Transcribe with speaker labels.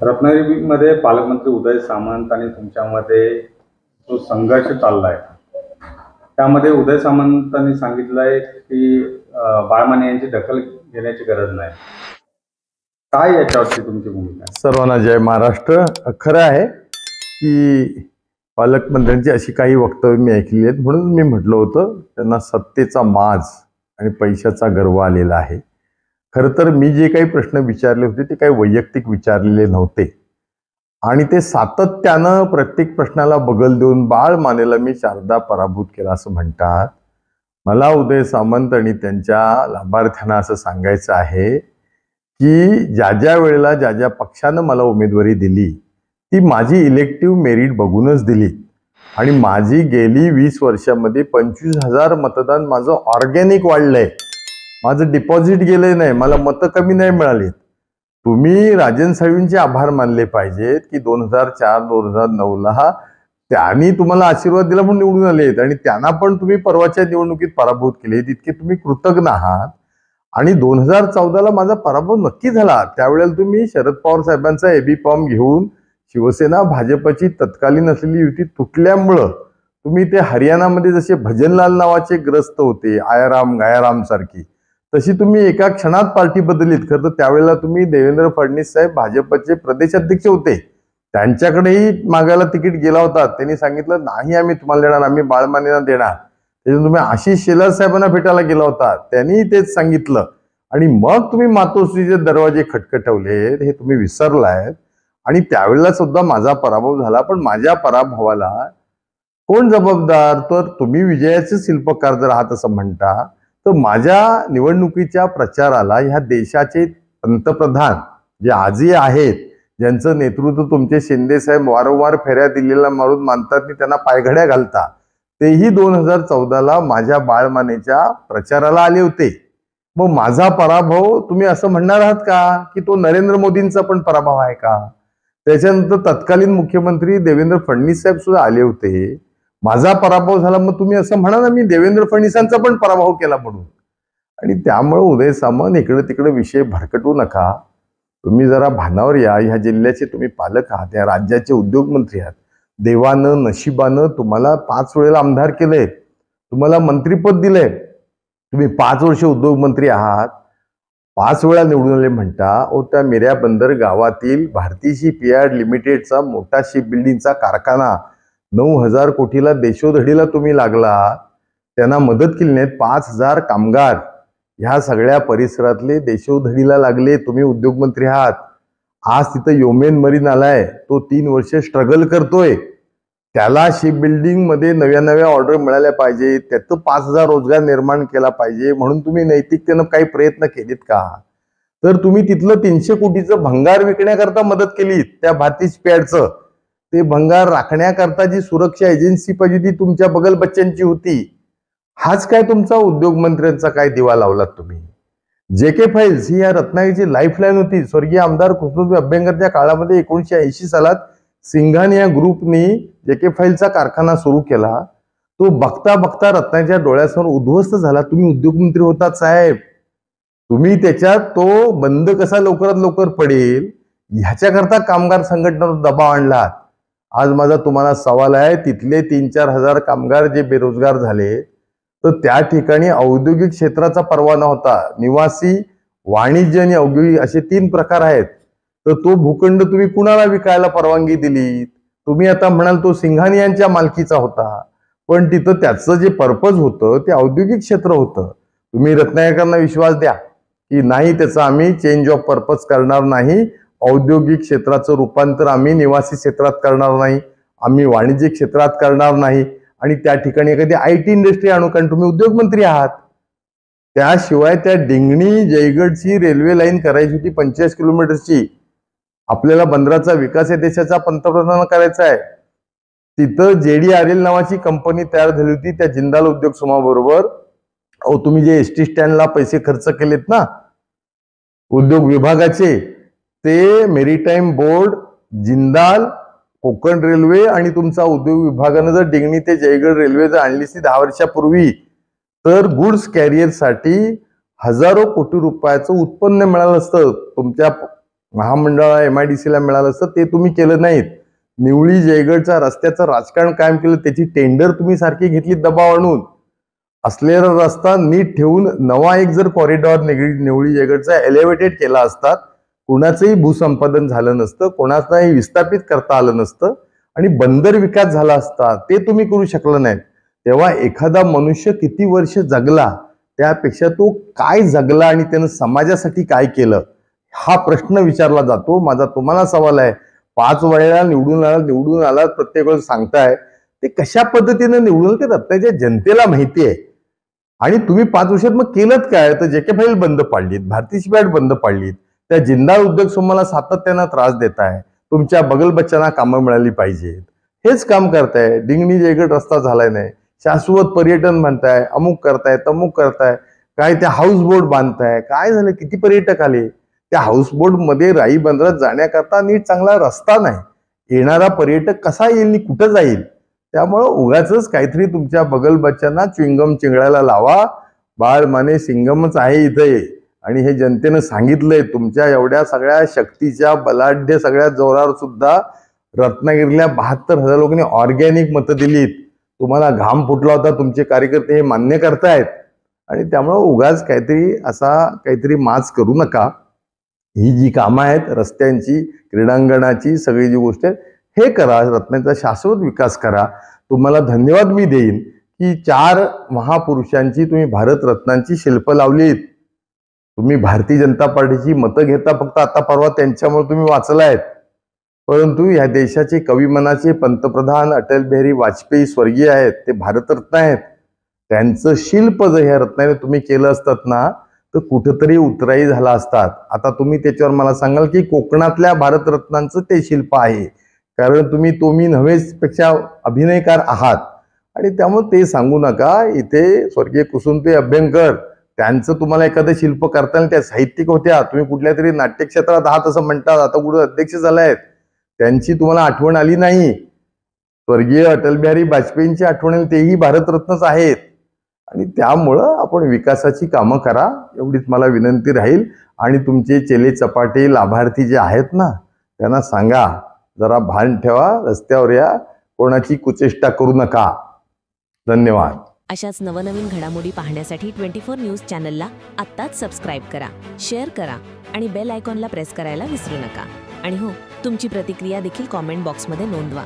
Speaker 1: रत्नागिरीमध्ये पालकमंत्री उदय सामंत आणि तुमच्यामध्ये जो संघर्ष चाललाय त्यामध्ये उदय सामंतांनी सांगितलंय की बाळमाने यांची दखल घेण्याची गरज नाही. काय याच्यावरती तुमची भूमिका आहे?
Speaker 2: सर्वांना जय महाराष्ट्र. खरं आहे की पालकमंत्र्यांची अशी काही वक्तव्य मी ऐकली आहेत, म्हणून मी म्हटलं होतं त्यांना सत्तेचा माज आणि पैशाचा गर्व आलेला आहे. खरं तर मी जे काही प्रश्न विचारले होते ते काही वैयक्तिक विचारलेले नव्हते आणि ते सातत्यानं प्रत्येक प्रश्नाला बगल देऊन बाळमानेला मी 4दा पराभूत केला असं म्हणतात. मला उदय सामंत आणि त्यांच्या लाभार्थ्यांना असं सांगायचं आहे की ज्या ज्या वेळेला ज्या ज्या पक्षानं मला उमेदवारी दिली ती माझी इलेक्टिव्ह मेरिट बघूनच दिली आणि माझी गेली 20 वर्षामध्ये 25,000 मतदान माझं ऑर्गॅनिक वाढलंय. माझं डिपॉझिट गेलंय नाही, मला मतं कमी नाही मिळालीत. तुम्ही राजन साळवींचे आभार मानले पाहिजेत की 2004-2009ला त्यांनी तुम्हाला आशीर्वाद दिला म्हणून निवडून आलेत आणि त्यांना पण तुम्ही परवाच्या निवडणुकीत पराभूत केले, तितके तुम्ही कृतज्ञ आहात. आणि 2014ला माझा पराभव नक्की झाला. त्यावेळेला तुम्ही शरद पवार साहेबांचा एबी फॉर्म घेऊन शिवसेना भाजपची तत्कालीन असलेली युती तुटल्यामुळं तुम्ही ते हरियाणामध्ये जसे भजनलाल नावाचे ग्रस्त होते, आयाराम गायाराम सारखी, तशी तुम्ही एका क्षणात पार्टी बदललीत. खरं तर त्यावेळेला तुम्ही देवेंद्र फडणवीस साहेब भाजपचे प्रदेशाध्यक्ष होते, त्यांच्याकडेही मागायला तिकीट गेला होता. त्यांनी सांगितलं नाही आम्ही तुम्हाला देणार, आम्ही बाळमानेंना देणार. त्याच्यातून तुम्ही आशिष शेलार साहेबांना भेटायला गेला होता, त्यांनी तेच सांगितलं आणि मग तुम्ही मातोश्रीचे दरवाजे खटखटवले हे तुम्ही विसरलायत. आणि त्यावेळेला सुद्धा माझा पराभव झाला, पण माझ्या पराभवाला कोण जबाबदार? तर तुम्ही विजयाचे शिल्पकार जर आहात असं म्हणता तर माझ्या निवडणुकीच्या प्रचाराला ह्या देशाचे पंतप्रधान जे आजही आहेत, ज्यांचं नेतृत्व तुमचे शिंदे साहेब वारंवार फेऱ्या दिल्लीला मारून मानतात आणि त्यांना पायघड्या घालतात, तेही 2014ला माझ्या बाळमानेच्या प्रचाराला आले होते. मग माझा पराभव तुम्ही असं म्हणणार आहात का की तो नरेंद्र मोदींचा पण पराभव आहे का? त्याच्यानंतर तत्कालीन मुख्यमंत्री देवेंद्र फडणवीस साहेब सुद्धा आले होते. माझा पराभव झाला, मग तुम्ही असं म्हणा ना मी देवेंद्र फडणवीसांचा पण पराभव केला म्हणून. आणि त्यामुळे उदय सामंत इकडे तिकडे विषय भरकटू नका. तुम्ही जरा भानावर या. ह्या जिल्ह्याचे तुम्ही पालक आहात, या राज्याचे उद्योगमंत्री आहात. देवानं नशिबानं तुम्हाला 5 वेळेला आमदार केलंय, तुम्हाला मंत्रीपद दिलंय. तुम्ही 5 वर्ष उद्योगमंत्री आहात, 5 वेळा निवडून आले म्हणता. त्या मिऱ्या बंदर गावातील भारती शिपयार्ड लिमिटेडचा मोठा शिप बिल्डिंगचा कारखाना 9,000 कोटीला देशोधडीला तुम्ही लागला, त्यांना मदत केली नाही. 5,000 कामगार ह्या सगळ्या परिसरातले देशोधडीला लागले. तुम्ही उद्योगमंत्री आहात. आज तिथं योमेन मरीन आलाय, तो 3 वर्ष स्ट्रगल करतोय. त्याला शिप बिल्डिंग मध्ये नव्या नव्या ऑर्डर मिळाल्या पाहिजे, त्याचं 5,000 रोजगार निर्माण केला पाहिजे म्हणून तुम्ही नैतिकतेनं काही प्रयत्न केलेत का? तर तुम्ही तिथलं 300 कोटीचं भंगार विकण्याकरता मदत केली. त्या भारती शिपयार्डचं ते भंगार राखण्याकरता जी सुरक्षा एजन्सी पाहिजे ती तुमच्या बगल बच्च्यांची होती. हाच काय तुमचा उद्योगमंत्र्यांचा काय दिवा लावलात तुम्ही? जेके फाईल्स ही या रत्नागिरीची लाईफलाईन होती. स्वर्गीय आमदार कृष्णोजी अभ्यंकरच्या काळामध्ये 1980 सालात सिंघानिया ग्रुपनी जेके फाईलचा कारखाना सुरू केला. तो बघता बघता रत्नागिरीच्या डोळ्यासमोर उद्ध्वस्त झाला. तुम्ही उद्योगमंत्री होतात साहेब, तुम्ही त्याच्यात तो बंद कसा लवकरात लवकर पडेल ह्याच्याकरता कामगार संघटनेवर दबाव आणला. आज माझा तुम्हाला सवाल आहे, तिथले 3-4 हजार कामगार जे बेरोजगार झाले, तर त्या ठिकाणी औद्योगिक क्षेत्राचा परवाना होता. निवासी, वाणिज्य आणि औद्योगिक असे 3 प्रकार आहेत. तर तो भूखंड तुम्ही कुणाला विकायला परवानगी दिली? तुम्ही आता म्हणाल तो सिंघानियांच्या मालकीचा होता, पण तिथं त्याचं जे पर्पज होतं ते औद्योगिक क्षेत्र होतं. तुम्ही रत्नागिरीकरांना विश्वास द्या की नाही, त्याचं आम्ही चेंज ऑफ पर्पज करणार नाही. औद्योगिक क्षेत्राचं रूपांतर आम्ही निवासी क्षेत्रात करणार नाही, आम्ही वाणिज्य क्षेत्रात करणार नाही आणि त्या ठिकाणी एखादी IT इंडस्ट्री आणू, कारण तुम्ही उद्योगमंत्री आहात. त्याशिवाय त्या डिंगणी जयगडची रेल्वे लाईन करायची होती 45 किलोमीटरची. आपल्याला बंदराचा विकास या देशाचा पंतप्रधान करायचा आहे. तिथं JDRL नावाची कंपनी तयार झाली होती त्या जिंदाल उद्योग समूहाबरोबर. तुम्ही जे ST स्टँडला पैसे खर्च केलेत ना उद्योग विभागाचे, ते maritime board, Jindal, Konkan railway आणि तुमचा उद्योग विभागानं जर डिंगणी ते जयगड रेल्वे जर आणली असती 10 वर्षापूर्वी, तर गुड्स कॅरियर साठी हजारो कोटी रुपयाचं उत्पन्न मिळालं असतं. महामंडळाला MIDCला मिळालं असतं ते तुम्ही केलं नाहीत. निवळी जयगडच्या रस्त्याचं राजकारण कायम केलं, त्याची टेंडर तुम्ही सारखी घेतली दबाव आणून. असलेला रस्ता नीट ठेवून नवा एक जर कॉरिडॉर निवळी जयगडचा एलिव्हेटेड केला असतात, कोणाचंही भूसंपादन झालं नसतं, कोणाचाही विस्थापित करता आलं नसतं आणि बंदर विकास झाला असता, ते तुम्ही करू शकलं नाहीत. तेव्हा एखादा मनुष्य किती वर्ष जगला त्यापेक्षा तो काय जगला आणि त्यानं समाजासाठी काय केलं हा प्रश्न विचारला जातो. माझा तुम्हाला सवाल आहे, 5 वेळेला निवडून आला प्रत्येक वेळेस सांगताय, ते कशा पद्धतीने निवडून ते रत्नाच्या जनतेला माहिती आहे. आणि तुम्ही 5 वर्षात मग केलंत काय? तर JK फाईल बंद पाडलीत, भारती शिपयार्ड बंद पाडलीत, त्या जिंदाल उद्योग समूहाला सातत्यानं त्रास देताय, तुमच्या बगल बच्चांना कामं मिळाली पाहिजेत, हेच काम करताय. डिंगणी जयगड रस्ता झालाय नाही, शाश्वत पर्यटन म्हणताय, अमुक करताय तमुक करताय, काय त्या हाऊस बोट बांधताय, काय झालं? किती पर्यटक आले? त्या हाऊस बोट मध्ये राई बंदरात जाण्याकरता नीट चांगला रस्ता नाही, येणारा पर्यटक कसा येईल आणि कुठं जाईल? त्यामुळं उगाच काहीतरी तुमच्या बगल बच्चांना च्विंगम चिंगळायला लावा. बाळ माने सिंगमच आहे इथे आणि हे जनतेनं सांगितलंय. तुमच्या एवढ्या सगळ्या शक्तीच्या बलाढ्य सगळ्या जोरावर सुद्धा रत्नागिरीला 72,000 लोकांनी ऑर्गॅनिक मतं दिलीत. तुम्हाला घाम फुटला होता, तुमचे कार्यकर्ते हे मान्य करतायत आणि त्यामुळं उगाच काहीतरी माच करू नका. ही जी कामं आहेत रस्त्यांची, क्रीडांगणाची, सगळी जी गोष्ट आहे हे करा, रत्नाचा शाश्वत विकास करा. तुम्हाला धन्यवाद मी देईन की 4 महापुरुषांची तुम्ही भारतरत्नांची शिल्प लावलीत. तुम्ही भारतीय जनता पार्टीची मतं घेता फक्त आता परवा त्यांच्यामुळे तुम्ही वाचलायत, परंतु या देशाचे कविमनाचे पंतप्रधान अटल बिहारी वाजपेयी स्वर्गीय आहेत, ते भारतरत्न आहेत. त्यांचं शिल्प जर ह्या रत्नाने तुम्ही केलं असतात ना तर कुठंतरी उतराई झाला असतात. आता तुम्ही त्याच्यावर मला सांगाल की कोकणातल्या भारतरत्नांचं ते शिल्प आहे, कारण तुम्ही नव्हेच पेक्षा अभिनयकार आहात आणि त्यामुळे ते सांगू नका. इथे स्वर्गीय कुसुमताई अभ्यंकर त्यांचं तुम्हाला एखादं शिल्प करताना त्या साहित्यिक होत्या, तुम्ही कुठल्या तरी नाट्यक्षेत्रात आहात असं म्हणतात, आता कुठं अध्यक्ष झालायत, त्यांची तुम्हाला आठवण आली नाही. स्वर्गीय अटल बिहारी वाजपेयींची आठवण, तेही भारतरत्नच आहेत आणि त्यामुळं आपण विकासाची कामं करा एवढीच मला विनंती राहील. आणि तुमचे चेले चपाटे लाभार्थी जे आहेत ना त्यांना सांगा, जरा भान ठेवा, रस्त्यावर या, कोणाची कुचेष्टा करू नका. धन्यवाद.
Speaker 3: अशाच नवनवीन घडामोडी पाहण्यासाठी 24 न्यूज चॅनलला आत्ताच सबस्क्राईब करा, शेअर करा आणि बेल आयकॉनला प्रेस करायला विसरू नका. आणि हो, तुमची प्रतिक्रिया देखील कॉमेंट बॉक्समध्ये नोंदवा.